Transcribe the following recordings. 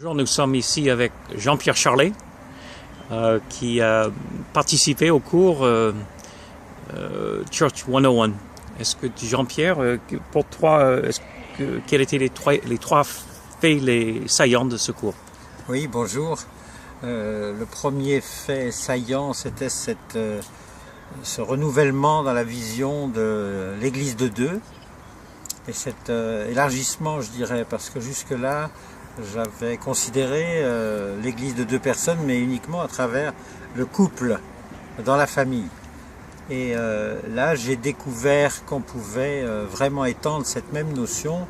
Bonjour, nous sommes ici avec Jean-Pierre Charlet qui a participé au cours Church 101. Est-ce que Jean-Pierre, pour toi, quels étaient les trois faits saillants de ce cours? Oui, bonjour. Le premier fait saillant, c'était ce renouvellement dans la vision de l'Église de deux et cet élargissement, je dirais, parce que jusque-là, j'avais considéré l'Église de deux personnes, mais uniquement à travers le couple dans la famille. Et là, j'ai découvert qu'on pouvait vraiment étendre cette même notion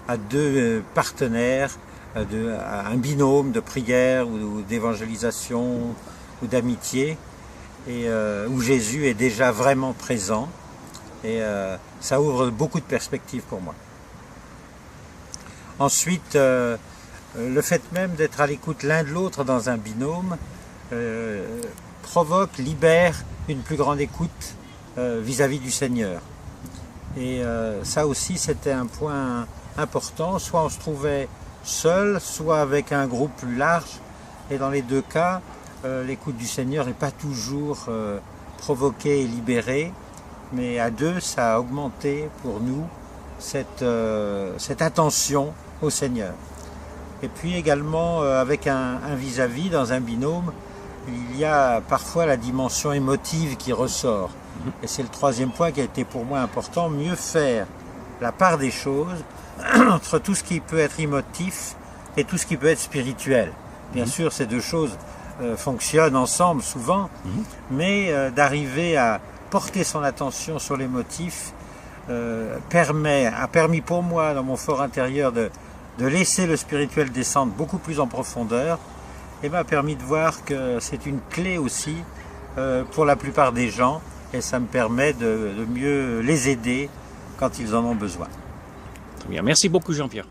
à deux partenaires, à un binôme de prière ou d'évangélisation ou d'amitié, et où Jésus est déjà vraiment présent. Et ça ouvre beaucoup de perspectives pour moi. Ensuite, le fait même d'être à l'écoute l'un de l'autre dans un binôme libère une plus grande écoute vis-à-vis du Seigneur. Et ça aussi, c'était un point important. Soit on se trouvait seul, soit avec un groupe plus large. Et dans les deux cas, l'écoute du Seigneur n'est pas toujours provoquée et libérée. Mais à deux, ça a augmenté pour nous cette attention au Seigneur. Et puis également, avec un vis-à-vis, dans un binôme, il y a parfois la dimension émotive qui ressort. Et c'est le troisième point qui a été pour moi important, mieux faire la part des choses entre tout ce qui peut être émotif et tout ce qui peut être spirituel. Bien sûr, ces deux choses fonctionnent ensemble souvent, mais d'arriver à porter son attention sur l'émotif a permis pour moi, dans mon fort intérieur, de laisser le spirituel descendre beaucoup plus en profondeur, et m'a permis de voir que c'est une clé aussi pour la plupart des gens, et ça me permet de mieux les aider quand ils en ont besoin. Très bien, merci beaucoup Jean-Pierre.